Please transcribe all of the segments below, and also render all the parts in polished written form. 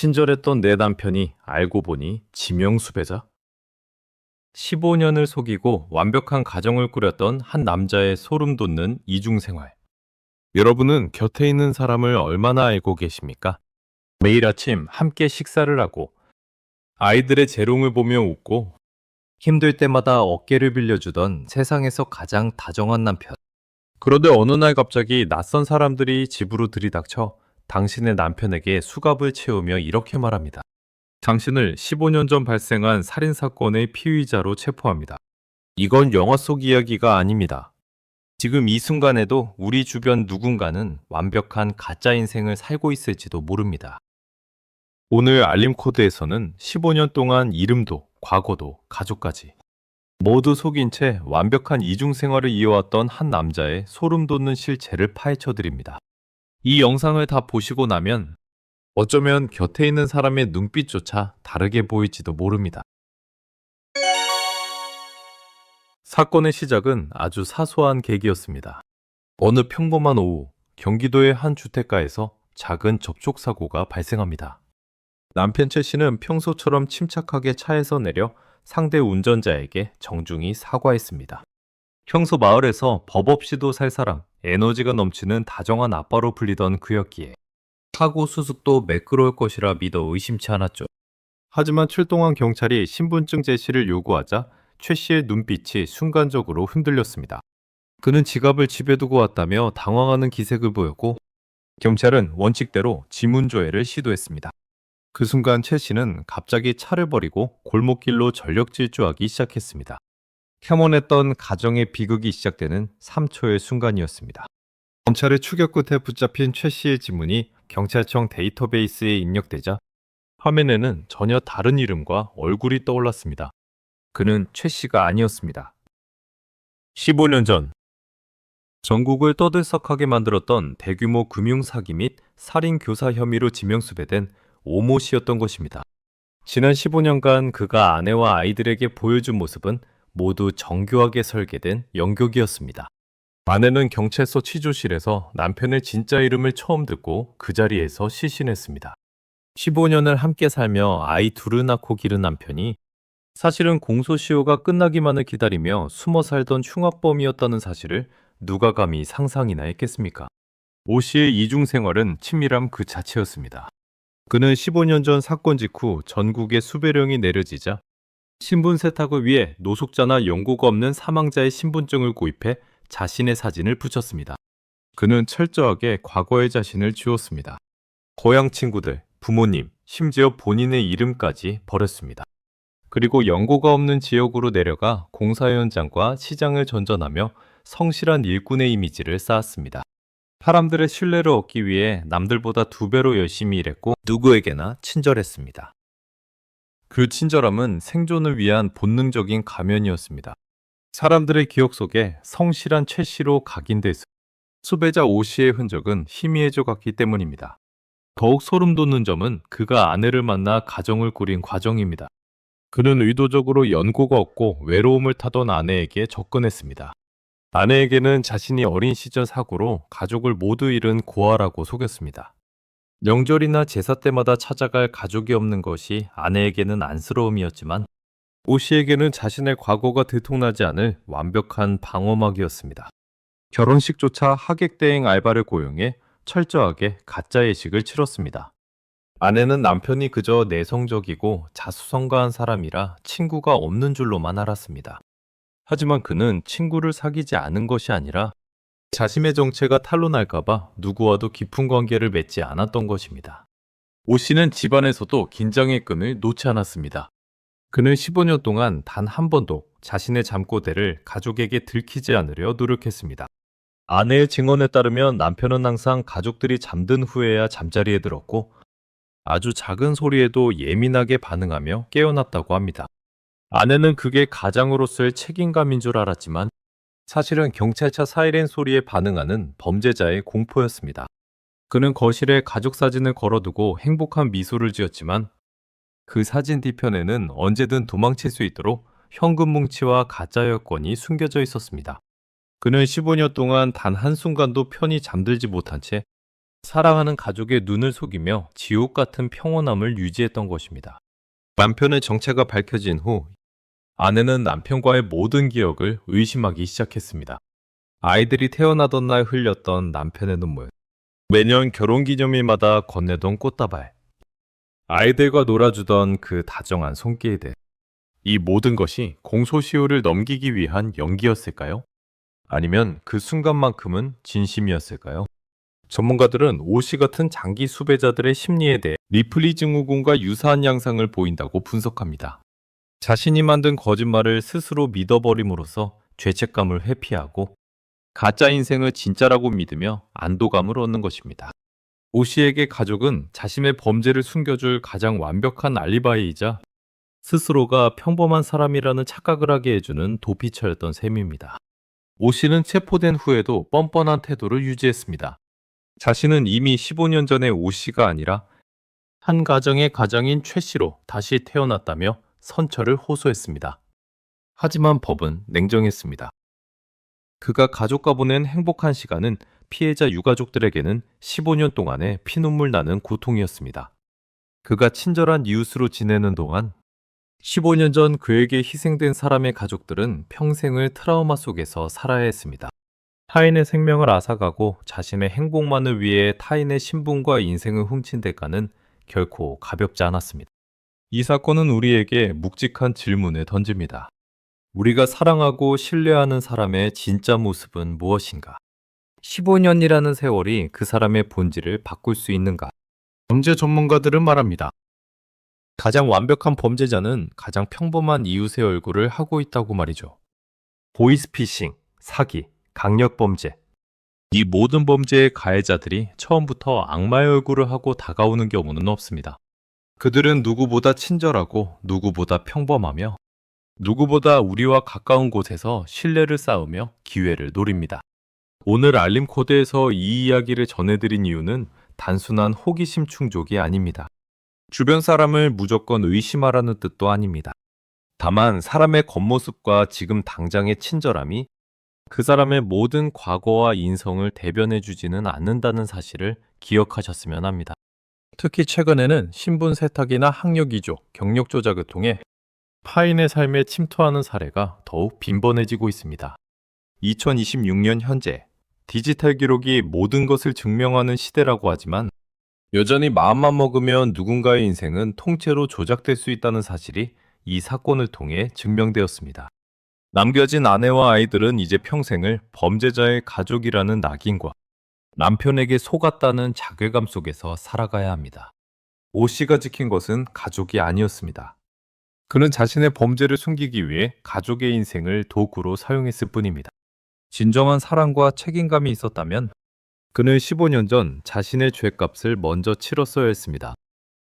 친절했던 내 남편이 알고 보니 지명수배자? 15년을 속이고 완벽한 가정을 꾸렸던 한 남자의 소름 돋는 이중생활. 여러분은 곁에 있는 사람을 얼마나 알고 계십니까? 매일 아침 함께 식사를 하고 아이들의 재롱을 보며 웃고 힘들 때마다 어깨를 빌려주던 세상에서 가장 다정한 남편. 그런데 어느 날 갑자기 낯선 사람들이 집으로 들이닥쳐 당신의 남편에게 수갑을 채우며 이렇게 말합니다. 당신을 15년 전 발생한 살인사건의 피의자로 체포합니다. 이건 영화 속 이야기가 아닙니다. 지금 이 순간에도 우리 주변 누군가는 완벽한 가짜 인생을 살고 있을지도 모릅니다. 오늘 알림 코드에서는 15년 동안 이름도 과거도 가족까지 모두 속인 채 완벽한 이중생활을 이어왔던 한 남자의 소름 돋는 실체를 파헤쳐드립니다. 이 영상을 다 보시고 나면 어쩌면 곁에 있는 사람의 눈빛조차 다르게 보일지도 모릅니다. 사건의 시작은 아주 사소한 계기였습니다. 어느 평범한 오후, 경기도의 한 주택가에서 작은 접촉사고가 발생합니다. 남편 최 씨는 평소처럼 침착하게 차에서 내려 상대 운전자에게 정중히 사과했습니다. 평소 마을에서 법 없이도 살 사람, 에너지가 넘치는 다정한 아빠로 불리던 그였기에 사고 수습도 매끄러울 것이라 믿어 의심치 않았죠. 하지만 출동한 경찰이 신분증 제시를 요구하자 최 씨의 눈빛이 순간적으로 흔들렸습니다. 그는 지갑을 집에 두고 왔다며 당황하는 기색을 보였고 경찰은 원칙대로 지문조회를 시도했습니다. 그 순간 최 씨는 갑자기 차를 버리고 골목길로 전력 질주하기 시작했습니다. 혐오했던 가정의 비극이 시작되는 3초의 순간이었습니다. 검찰의 추격 끝에 붙잡힌 최 씨의 지문이 경찰청 데이터베이스에 입력되자 화면에는 전혀 다른 이름과 얼굴이 떠올랐습니다. 그는 최 씨가 아니었습니다. 15년 전 전국을 떠들썩하게 만들었던 대규모 금융사기 및 살인교사 혐의로 지명수배된 오모 씨였던 것입니다. 지난 15년간 그가 아내와 아이들에게 보여준 모습은 모두 정교하게 설계된 연극이었습니다. 아내는 경찰서 취조실에서 남편의 진짜 이름을 처음 듣고 그 자리에서 시신했습니다. 15년을 함께 살며 아이 둘을 낳고 기른 남편이 사실은 공소시효가 끝나기만을 기다리며 숨어 살던 흉악범이었다는 사실을 누가 감히 상상이나 했겠습니까? 오 씨의 이중생활은 친밀함 그 자체였습니다. 그는 15년 전 사건 직후 전국에 수배령이 내려지자 신분 세탁을 위해 노숙자나 연고가 없는 사망자의 신분증을 구입해 자신의 사진을 붙였습니다. 그는 철저하게 과거의 자신을 지웠습니다. 고향 친구들, 부모님, 심지어 본인의 이름까지 버렸습니다. 그리고 연고가 없는 지역으로 내려가 공사 현장과 시장을 전전하며 성실한 일꾼의 이미지를 쌓았습니다. 사람들의 신뢰를 얻기 위해 남들보다 2배로 열심히 일했고 누구에게나 친절했습니다. 그 친절함은 생존을 위한 본능적인 가면이었습니다. 사람들의 기억 속에 성실한 최 씨로 각인돼서 수배자 오 씨의 흔적은 희미해져 갔기 때문입니다. 더욱 소름 돋는 점은 그가 아내를 만나 가정을 꾸린 과정입니다. 그는 의도적으로 연고가 없고 외로움을 타던 아내에게 접근했습니다. 아내에게는 자신이 어린 시절 사고로 가족을 모두 잃은 고아라고 속였습니다. 명절이나 제사 때마다 찾아갈 가족이 없는 것이 아내에게는 안쓰러움이었지만 오 씨에게는 자신의 과거가 들통나지 않을 완벽한 방어막이었습니다. 결혼식조차 하객 대행 알바를 고용해 철저하게 가짜 예식을 치렀습니다. 아내는 남편이 그저 내성적이고 자수성가한 사람이라 친구가 없는 줄로만 알았습니다. 하지만 그는 친구를 사귀지 않은 것이 아니라 자신의 정체가 탄로날까봐 누구와도 깊은 관계를 맺지 않았던 것입니다. 오 씨는 집안에서도 긴장의 끈을 놓지 않았습니다. 그는 15년 동안 단 한 번도 자신의 잠꼬대를 가족에게 들키지 않으려 노력했습니다. 아내의 증언에 따르면 남편은 항상 가족들이 잠든 후에야 잠자리에 들었고 아주 작은 소리에도 예민하게 반응하며 깨어났다고 합니다. 아내는 그게 가장으로서의 책임감인 줄 알았지만 사실은 경찰차 사이렌 소리에 반응하는 범죄자의 공포였습니다. 그는 거실에 가족 사진을 걸어두고 행복한 미소를 지었지만 그 사진 뒤편에는 언제든 도망칠 수 있도록 현금 뭉치와 가짜 여권이 숨겨져 있었습니다. 그는 15년 동안 단 한순간도 편히 잠들지 못한 채 사랑하는 가족의 눈을 속이며 지옥 같은 평온함을 유지했던 것입니다. 남편의 정체가 밝혀진 후 아내는 남편과의 모든 기억을 의심하기 시작했습니다. 아이들이 태어나던 날 흘렸던 남편의 눈물, 매년 결혼기념일마다 건네던 꽃다발, 아이들과 놀아주던 그 다정한 손길들, 이 모든 것이 공소시효를 넘기기 위한 연기였을까요? 아니면 그 순간만큼은 진심이었을까요? 전문가들은 오 씨 같은 장기 수배자들의 심리에 대해 리플리 증후군과 유사한 양상을 보인다고 분석합니다. 자신이 만든 거짓말을 스스로 믿어버림으로써 죄책감을 회피하고 가짜 인생을 진짜라고 믿으며 안도감을 얻는 것입니다. 오 씨에게 가족은 자신의 범죄를 숨겨줄 가장 완벽한 알리바이이자 스스로가 평범한 사람이라는 착각을 하게 해주는 도피처였던 셈입니다. 오 씨는 체포된 후에도 뻔뻔한 태도를 유지했습니다. 자신은 이미 15년 전의 오 씨가 아니라 한 가정의 가장인 최 씨로 다시 태어났다며 선처를 호소했습니다. 하지만 법은 냉정했습니다. 그가 가족과 보낸 행복한 시간은 피해자 유가족들에게는 15년 동안의 피눈물 나는 고통이었습니다. 그가 친절한 이웃으로 지내는 동안 15년 전 그에게 희생된 사람의 가족들은 평생을 트라우마 속에서 살아야 했습니다. 타인의 생명을 앗아가고 자신의 행복만을 위해 타인의 신분과 인생을 훔친 대가는 결코 가볍지 않았습니다. 이 사건은 우리에게 묵직한 질문을 던집니다. 우리가 사랑하고 신뢰하는 사람의 진짜 모습은 무엇인가? 15년이라는 세월이 그 사람의 본질을 바꿀 수 있는가? 범죄 전문가들은 말합니다. 가장 완벽한 범죄자는 가장 평범한 이웃의 얼굴을 하고 있다고 말이죠. 보이스피싱, 사기, 강력범죄. 이 모든 범죄의 가해자들이 처음부터 악마의 얼굴을 하고 다가오는 경우는 없습니다. 그들은 누구보다 친절하고 누구보다 평범하며 누구보다 우리와 가까운 곳에서 신뢰를 쌓으며 기회를 노립니다. 오늘 알림 코드에서 이 이야기를 전해드린 이유는 단순한 호기심 충족이 아닙니다. 주변 사람을 무조건 의심하라는 뜻도 아닙니다. 다만 사람의 겉모습과 지금 당장의 친절함이 그 사람의 모든 과거와 인성을 대변해주지는 않는다는 사실을 기억하셨으면 합니다. 특히 최근에는 신분 세탁이나 학력 위조, 경력 조작을 통해 타인의 삶에 침투하는 사례가 더욱 빈번해지고 있습니다. 2026년 현재 디지털 기록이 모든 것을 증명하는 시대라고 하지만 여전히 마음만 먹으면 누군가의 인생은 통째로 조작될 수 있다는 사실이 이 사건을 통해 증명되었습니다. 남겨진 아내와 아이들은 이제 평생을 범죄자의 가족이라는 낙인과 남편에게 속았다는 자괴감 속에서 살아가야 합니다. 오 씨가 지킨 것은 가족이 아니었습니다. 그는 자신의 범죄를 숨기기 위해 가족의 인생을 도구로 사용했을 뿐입니다. 진정한 사랑과 책임감이 있었다면 그는 15년 전 자신의 죄값을 먼저 치렀어야 했습니다.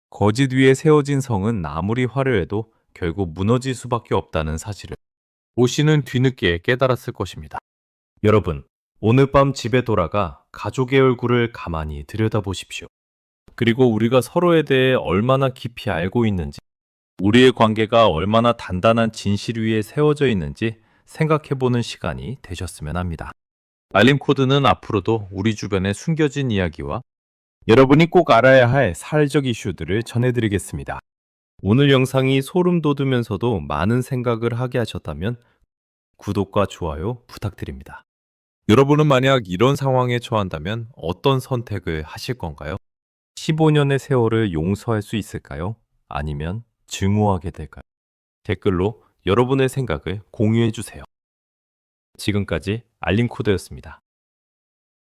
거짓 위에 세워진 성은 아무리 화려해도 결국 무너질 수밖에 없다는 사실을 오 씨는 뒤늦게 깨달았을 것입니다. 여러분, 오늘 밤 집에 돌아가 가족의 얼굴을 가만히 들여다보십시오. 그리고 우리가 서로에 대해 얼마나 깊이 알고 있는지, 우리의 관계가 얼마나 단단한 진실 위에 세워져 있는지 생각해보는 시간이 되셨으면 합니다. 알림 코드는 앞으로도 우리 주변에 숨겨진 이야기와 여러분이 꼭 알아야 할 사회적 이슈들을 전해드리겠습니다. 오늘 영상이 소름 돋으면서도 많은 생각을 하게 하셨다면 구독과 좋아요 부탁드립니다. 여러분은 만약 이런 상황에 처한다면 어떤 선택을 하실 건가요? 15년의 세월을 용서할 수 있을까요? 아니면 증오하게 될까요? 댓글로 여러분의 생각을 공유해 주세요. 지금까지 알림코드였습니다.